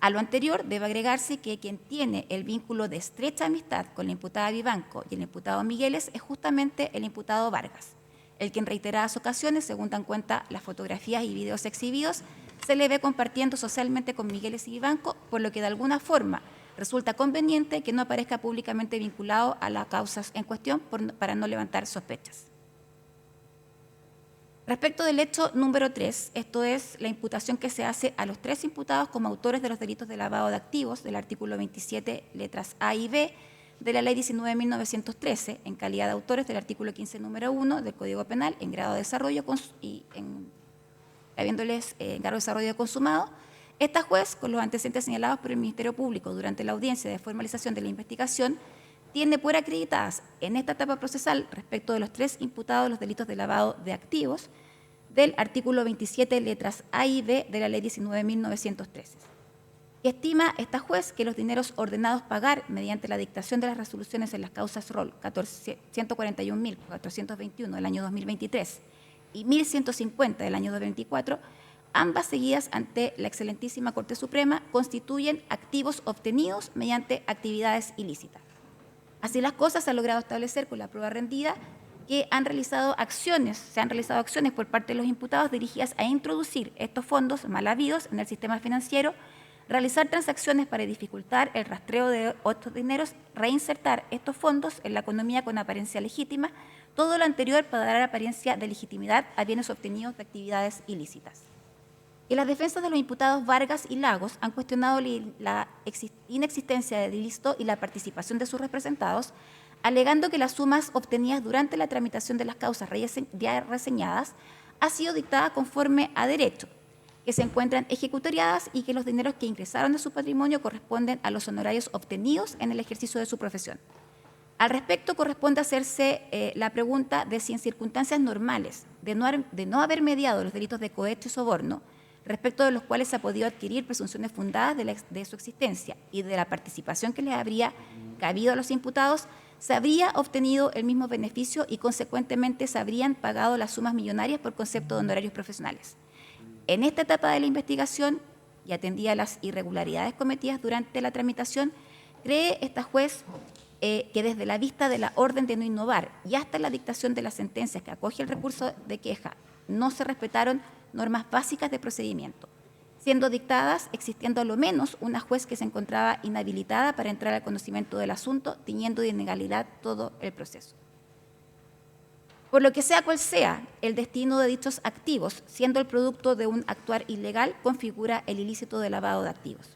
A lo anterior, debe agregarse que quien tiene el vínculo de estrecha amistad con la imputada Vivanco y el imputado Migueles es justamente el imputado Vargas, el que en reiteradas ocasiones, según dan cuenta las fotografías y videos exhibidos, se le ve compartiendo socialmente con Migueles y Vivanco, por lo que de alguna forma resulta conveniente que no aparezca públicamente vinculado a las causas en cuestión para no levantar sospechas. Respecto del hecho número 3, esto es la imputación que se hace a los 3 imputados como autores de los delitos de lavado de activos del artículo 27, letras A y B, de la Ley 19.913, en calidad de autores del artículo 15, número 1 del Código Penal, en grado de desarrollo habiéndoles grado de desarrollo consumado. Esta juez, con los antecedentes señalados por el Ministerio Público durante la audiencia de formalización de la investigación, tiene por acreditadas en esta etapa procesal respecto de los 3 imputados los delitos de lavado de activos del artículo 27, letras A y B de la Ley 19.913. Estima esta juez que los dineros ordenados pagar mediante la dictación de las resoluciones en las causas ROL 141.421 del año 2023 y 1.150 del año 2024, ambas seguidas ante la excelentísima Corte Suprema, constituyen activos obtenidos mediante actividades ilícitas. Así las cosas, se ha logrado establecer con la prueba rendida que se han realizado acciones por parte de los imputados dirigidas a introducir estos fondos mal habidos en el sistema financiero, realizar transacciones para dificultar el rastreo de otros dineros, reinsertar estos fondos en la economía con apariencia legítima, todo lo anterior para dar apariencia de legitimidad a bienes obtenidos de actividades ilícitas. Y las defensas de los imputados Vargas y Lagos han cuestionado la inexistencia del ilícito y la participación de sus representados, alegando que las sumas obtenidas durante la tramitación de las causas ya reseñadas han sido dictadas conforme a derecho, que se encuentran ejecutoriadas y que los dineros que ingresaron de su patrimonio corresponden a los honorarios obtenidos en el ejercicio de su profesión. Al respecto, corresponde hacerse la pregunta de si en circunstancias normales de no haber mediado los delitos de cohecho y soborno, respecto de los cuales se ha podido adquirir presunciones fundadas de su existencia y de la participación que les habría cabido a los imputados, se habría obtenido el mismo beneficio y, consecuentemente, se habrían pagado las sumas millonarias por concepto de honorarios profesionales. En esta etapa de la investigación, y atendida a las irregularidades cometidas durante la tramitación, cree esta juez que desde la vista de la orden de no innovar y hasta la dictación de las sentencias que acoge el recurso de queja, no se respetaron normas básicas de procedimiento, siendo dictadas existiendo a lo menos una juez que se encontraba inhabilitada para entrar al conocimiento del asunto, tiñendo de ilegalidad todo el proceso. Por lo que sea cual sea el destino de dichos activos, siendo el producto de un actuar ilegal, configura el ilícito de lavado de activos.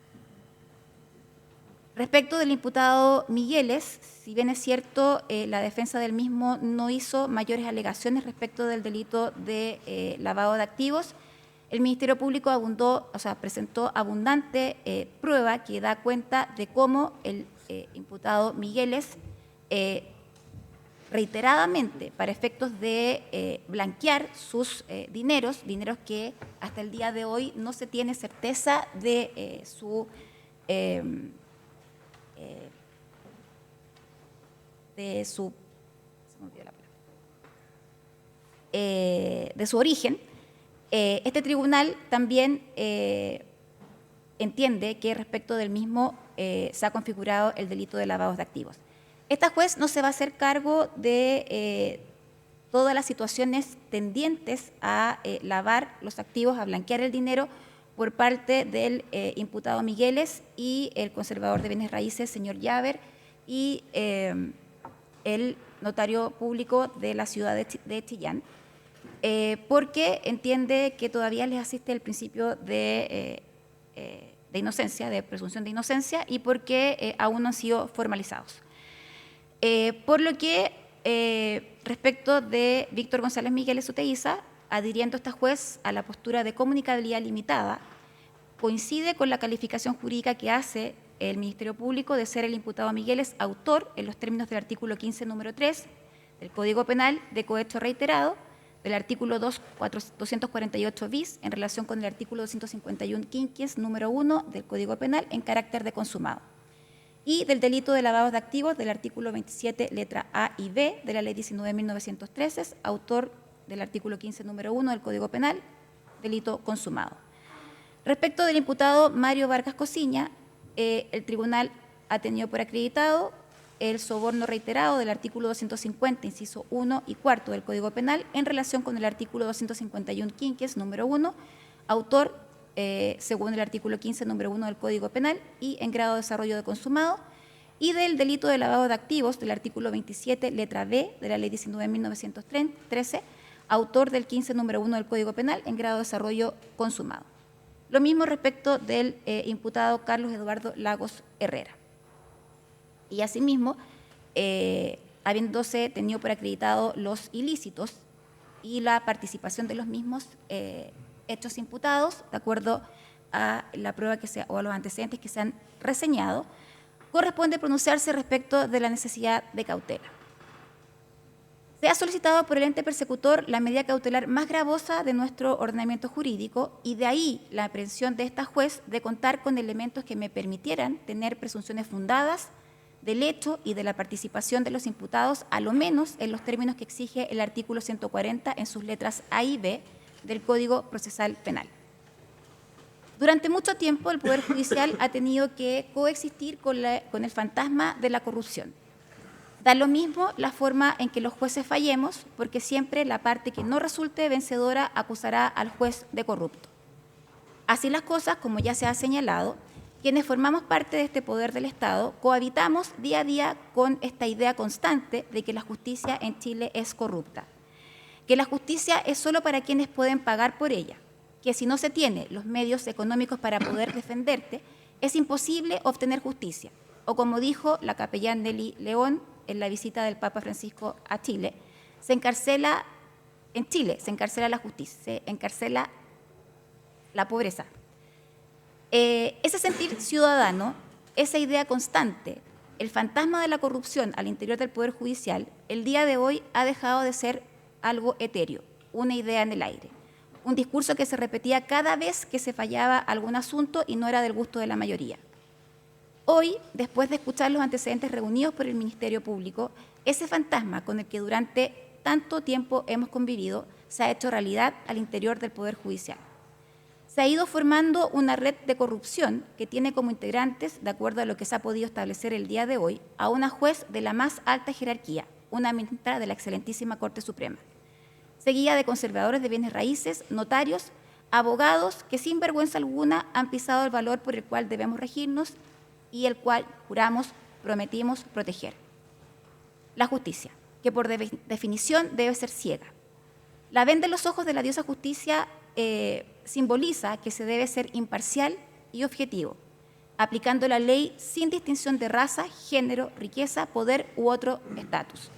Respecto del imputado Migueles, si bien es cierto, la defensa del mismo no hizo mayores alegaciones respecto del delito de lavado de activos, el Ministerio Público presentó abundante prueba que da cuenta de cómo el imputado Migueles reiteradamente, para efectos de blanquear sus dineros que hasta el día de hoy no se tiene certeza de su origen, este tribunal también entiende que respecto del mismo se ha configurado el delito de lavado de activos. Esta juez no se va a hacer cargo de todas las situaciones tendientes a lavar los activos, a blanquear el dinero por parte del imputado Migueles y el conservador de bienes raíces, señor Llaver, y el notario público de la ciudad de Chillán, porque entiende que todavía les asiste el principio de inocencia, de presunción de inocencia, y porque aún no han sido formalizados. Por lo que, respecto de Víctor González Migueles Uteiza, adhiriendo esta juez a la postura de comunicabilidad limitada, coincide con la calificación jurídica que hace el Ministerio Público de ser el imputado Migueles autor, en los términos del artículo 15, número 3 del Código Penal, de cohecho reiterado, del artículo 248 bis, en relación con el artículo 251 quinquies, número 1 del Código Penal, en carácter de consumado, y del delito de lavado de activos del artículo 27, letra A y B, de la Ley 19.913, autor del artículo 15, número 1 del Código Penal, delito consumado. Respecto del imputado Mario Vargas Cosiña, el tribunal ha tenido por acreditado el soborno reiterado del artículo 250, inciso 1 y 4 del Código Penal, en relación con el artículo 251 quinquies, número 1, autor, según el artículo 15, número 1 del Código Penal, y en grado de desarrollo de consumado, y del delito de lavado de activos del artículo 27, letra B, de la Ley 19.913, autor del 15, número 1 del Código Penal, en grado de desarrollo consumado. Lo mismo respecto del imputado Carlos Eduardo Lagos Herrera. Y asimismo, habiéndose tenido por acreditado los ilícitos y la participación de los mismos hechos imputados, de acuerdo a la prueba o a los antecedentes que se han reseñado, corresponde pronunciarse respecto de la necesidad de cautela. Se ha solicitado por el ente persecutor la medida cautelar más gravosa de nuestro ordenamiento jurídico, y de ahí la aprehensión de esta juez de contar con elementos que me permitieran tener presunciones fundadas del hecho y de la participación de los imputados, a lo menos en los términos que exige el artículo 140 en sus letras A y B del Código Procesal Penal. Durante mucho tiempo el Poder Judicial ha tenido que coexistir con el fantasma de la corrupción. Da lo mismo la forma en que los jueces fallemos, porque siempre la parte que no resulte vencedora acusará al juez de corrupto. Así las cosas, como ya se ha señalado, quienes formamos parte de este poder del Estado cohabitamos día a día con esta idea constante de que la justicia en Chile es corrupta, que la justicia es solo para quienes pueden pagar por ella, que si no se tiene los medios económicos para poder defenderte, es imposible obtener justicia. O como dijo la capellán Nelly León en la visita del Papa Francisco a Chile, en Chile se encarcela la justicia, se encarcela la pobreza. Ese sentir ciudadano, esa idea constante, el fantasma de la corrupción al interior del Poder Judicial, el día de hoy ha dejado de ser algo etéreo, una idea en el aire, un discurso que se repetía cada vez que se fallaba algún asunto y no era del gusto de la mayoría. Hoy, después de escuchar los antecedentes reunidos por el Ministerio Público, ese fantasma con el que durante tanto tiempo hemos convivido se ha hecho realidad al interior del Poder Judicial. Se ha ido formando una red de corrupción que tiene como integrantes, de acuerdo a lo que se ha podido establecer el día de hoy, a una juez de la más alta jerarquía, una ministra de la excelentísima Corte Suprema, seguida de conservadores de bienes raíces, notarios, abogados que sin vergüenza alguna han pisado el valor por el cual debemos regirnos y el cual juramos, prometimos proteger. La justicia, que por definición debe ser ciega. La venda en los ojos de la diosa justicia simboliza que se debe ser imparcial y objetivo, aplicando la ley sin distinción de raza, género, riqueza, poder u otro estatus.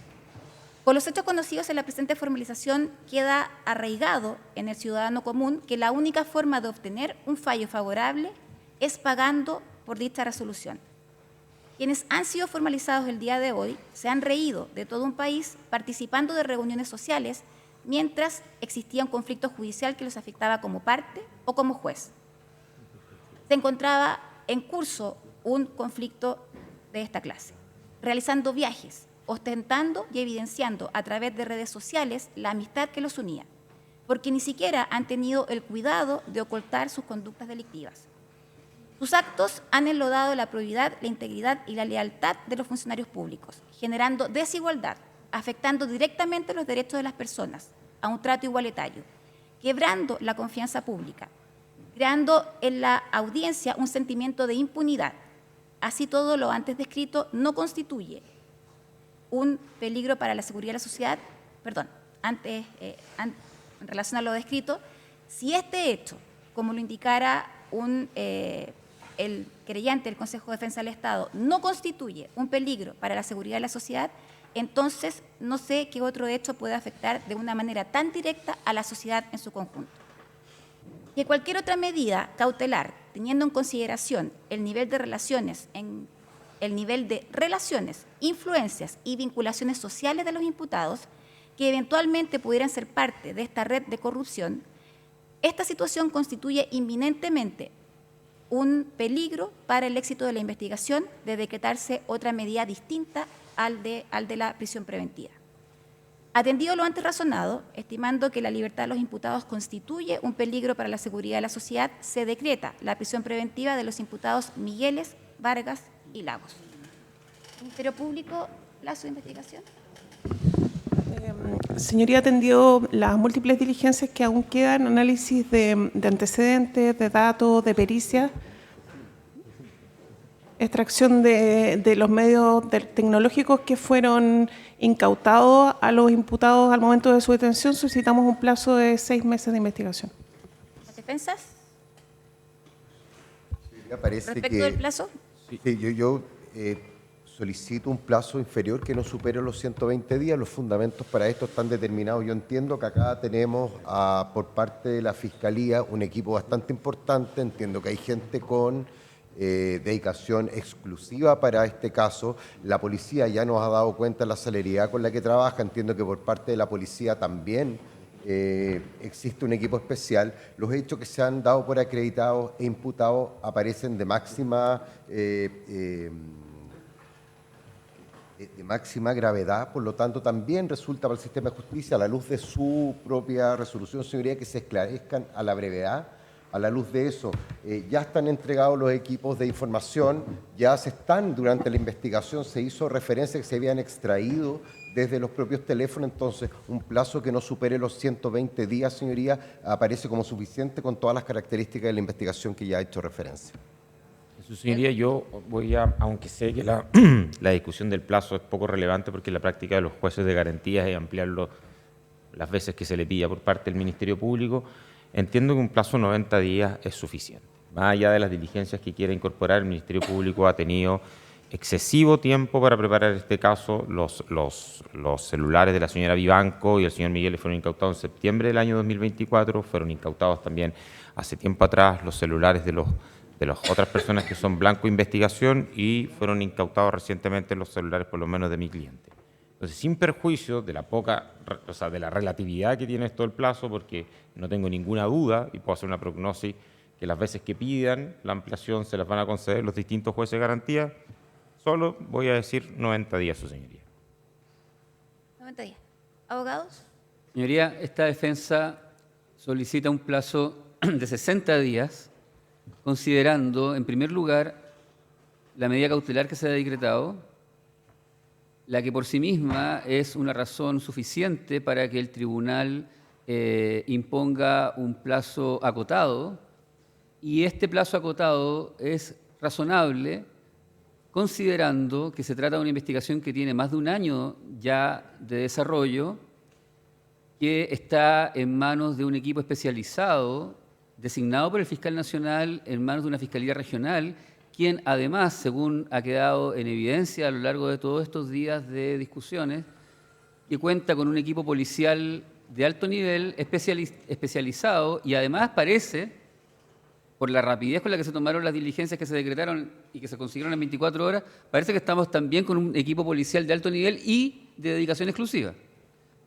Con los hechos conocidos en la presente formalización queda arraigado en el ciudadano común que la única forma de obtener un fallo favorable es pagando por dicha resolución. Quienes han sido formalizados el día de hoy se han reído de todo un país participando de reuniones sociales mientras existía un conflicto judicial que los afectaba como parte o como juez. Se encontraba en curso un conflicto de esta clase, realizando viajes, ostentando y evidenciando a través de redes sociales la amistad que los unía, porque ni siquiera han tenido el cuidado de ocultar sus conductas delictivas. Sus actos han enlodado la probidad, la integridad y la lealtad de los funcionarios públicos, generando desigualdad, afectando directamente los derechos de las personas a un trato igualitario, quebrando la confianza pública, creando en la audiencia un sentimiento de impunidad. Así todo lo antes descrito no constituye un peligro para la seguridad de la sociedad, en relación a lo descrito, si este hecho, como lo indicara el querellante del Consejo de Defensa del Estado, no constituye un peligro para la seguridad de la sociedad, entonces no sé qué otro hecho puede afectar de una manera tan directa a la sociedad en su conjunto. Que cualquier otra medida cautelar, teniendo en consideración el nivel de relaciones, influencias y vinculaciones sociales de los imputados, que eventualmente pudieran ser parte de esta red de corrupción, esta situación constituye inminentemente un peligro para el éxito de la investigación de decretarse otra medida distinta al de la prisión preventiva. Atendido lo antes razonado, estimando que la libertad de los imputados constituye un peligro para la seguridad de la sociedad, se decreta la prisión preventiva de los imputados Migueles, Vargas y Lagos. Ministerio Público, plazo de investigación.
Señoría, atendió las múltiples diligencias que aún quedan, análisis de antecedentes, de datos, de pericia, extracción de los medios tecnológicos que fueron incautados a los imputados al momento de su detención. Solicitamos un plazo de 6 meses de investigación.
¿Las defensas?
Parece
¿Respecto
que,
del plazo?
Sí, yo solicito un plazo inferior que no supere los 120 días. Los fundamentos para esto están determinados. Yo entiendo que acá tenemos por parte de la Fiscalía un equipo bastante importante. Entiendo que hay gente con dedicación exclusiva para este caso. La policía ya nos ha dado cuenta de la celeridad con la que trabaja. Entiendo que por parte de la policía también existe un equipo especial. Los hechos que se han dado por acreditados e imputados aparecen de máxima gravedad, por lo tanto también resulta para el sistema de justicia, a la luz de su propia resolución, señoría, que se esclarezcan a la brevedad A la luz de eso, ya están entregados los equipos de información, ya se están, durante la investigación se hizo referencia que se habían extraído desde los propios teléfonos, entonces un plazo que no supere los 120 días, señoría, aparece como suficiente con todas las características de la investigación que ya ha hecho referencia.
Su señoría, yo voy a, aunque sé que la discusión del plazo es poco relevante porque la práctica de los jueces de garantías es ampliarlo las veces que se le pida por parte del Ministerio Público, entiendo que un plazo de 90 días es suficiente. Más allá de las diligencias que quiera incorporar, el Ministerio Público ha tenido excesivo tiempo para preparar este caso. Los celulares de la señora Vivanco y el señor Miguel fueron incautados en septiembre del año 2024, fueron incautados también hace tiempo atrás los celulares de las otras personas que son blanco de investigación y fueron incautados recientemente los celulares por lo menos de mi cliente. Entonces, sin perjuicio de de la relatividad que tiene esto el plazo, porque no tengo ninguna duda y puedo hacer una prognosis que las veces que pidan la ampliación se las van a conceder los distintos jueces de garantía, solo voy a decir 90 días, su señoría.
90 días. ¿Abogados?
Señoría, esta defensa solicita un plazo de 60 días, considerando, en primer lugar, la medida cautelar que se ha decretado, la que por sí misma es una razón suficiente para que el tribunal imponga un plazo acotado, y este plazo acotado es razonable considerando que se trata de una investigación que tiene más de un año ya de desarrollo, que está en manos de un equipo especializado designado por el fiscal nacional, en manos de una fiscalía regional, quien además, según ha quedado en evidencia a lo largo de todos estos días de discusiones, que cuenta con un equipo policial de alto nivel especializado y además parece, por la rapidez con la que se tomaron las diligencias que se decretaron y que se consiguieron en 24 horas, parece que estamos también con un equipo policial de alto nivel y de dedicación exclusiva.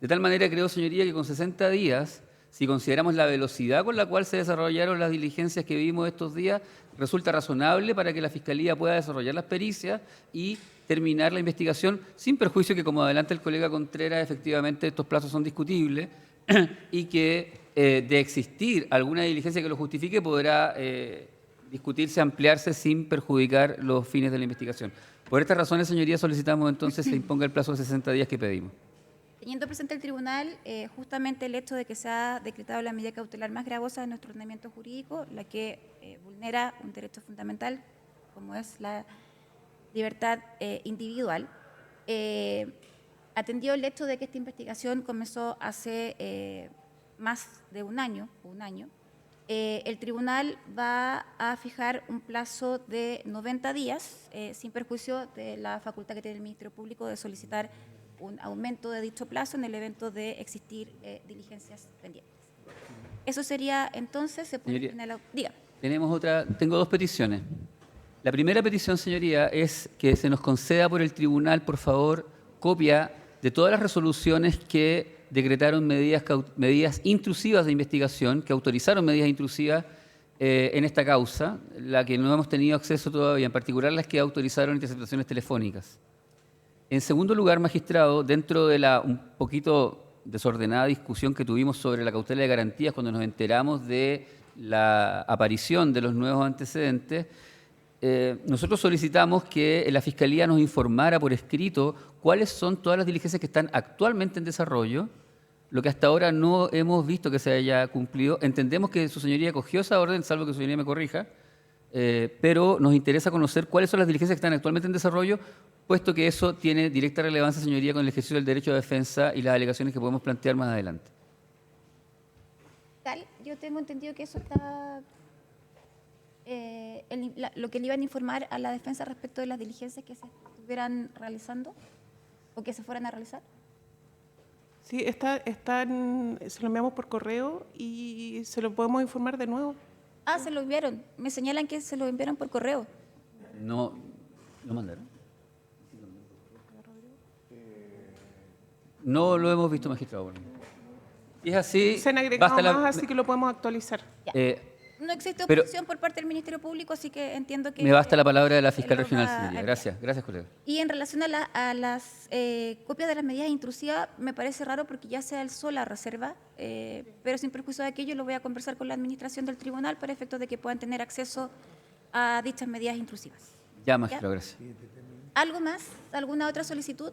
De tal manera, creo, señoría, que con 60 días, si consideramos la velocidad con la cual se desarrollaron las diligencias que vivimos estos días, resulta razonable para que la Fiscalía pueda desarrollar las pericias y terminar la investigación, sin perjuicio que, como adelanta el colega Contreras, efectivamente estos plazos son discutibles y que de existir alguna diligencia que lo justifique podrá discutirse, ampliarse sin perjudicar los fines de la investigación. Por estas razones, señoría, solicitamos entonces se imponga el plazo de 60 días que pedimos.
Teniendo presente el tribunal, justamente el hecho de que se ha decretado la medida cautelar más gravosa de nuestro ordenamiento jurídico, la que vulnera un derecho fundamental, como es la libertad individual, atendido el hecho de que esta investigación comenzó hace más de un año, el tribunal va a fijar un plazo de 90 días, sin perjuicio de la facultad que tiene el Ministerio Público de solicitar un aumento de dicho plazo en el evento de existir diligencias pendientes. Eso sería entonces, se pone en el... Dígame.
Tengo dos peticiones. La primera petición, señoría, es que se nos conceda por el tribunal, por favor, copia de todas las resoluciones que decretaron medidas intrusivas de investigación, que autorizaron medidas intrusivas en esta causa, la que no hemos tenido acceso todavía, en particular las que autorizaron interceptaciones telefónicas. En segundo lugar, magistrado, dentro de la un poquito desordenada discusión que tuvimos sobre la cautela de garantías cuando nos enteramos de la aparición de los nuevos antecedentes, nosotros solicitamos que la Fiscalía nos informara por escrito cuáles son todas las diligencias que están actualmente en desarrollo, lo que hasta ahora no hemos visto que se haya cumplido. Entendemos que su señoría cogió esa orden, salvo que su señoría me corrija, pero nos interesa conocer cuáles son las diligencias que están actualmente en desarrollo, puesto que eso tiene directa relevancia, señoría, con el ejercicio del derecho de defensa y las alegaciones que podemos plantear más adelante.
Yo tengo entendido que eso está... lo que le iban a informar a la defensa respecto de las diligencias que se estuvieran realizando o que se fueran a realizar.
Sí, se lo enviamos por correo y se lo podemos informar de nuevo.
Ah, se lo enviaron. Me señalan que se lo enviaron por correo.
No, ¿lo mandaron? No lo hemos visto, magistrado. Y es así.
Se han agregado más, así que lo podemos actualizar.
No existe
Pero-
oposición por parte del Ministerio Público, así que entiendo que...
Me basta la palabra de la fiscal
él lo
regional,
va a
señoría.
enviar.
Gracias, gracias, colega.
Y en relación a las copias de las medidas intrusivas, me parece raro porque ya se alzó la reserva, pero sin perjuicio de aquello lo voy a conversar con la administración del tribunal para efectos de que puedan tener acceso a dichas medidas intrusivas.
Ya, magistrado, gracias.
¿Algo más? ¿Alguna otra solicitud?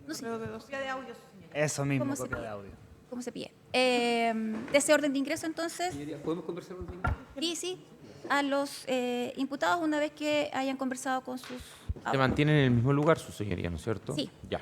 No sé.
Eso mismo,
¿Cómo se
copia de
pide?
audio.
¿Cómo se pide? De ese orden de ingreso, entonces,
Señoría, ¿podemos conversar un minuto?
y sí, a los imputados una vez que hayan conversado con sus
Se
abogados.
mantienen en el mismo lugar, su señoría, ¿no es cierto?
Sí.
Ya.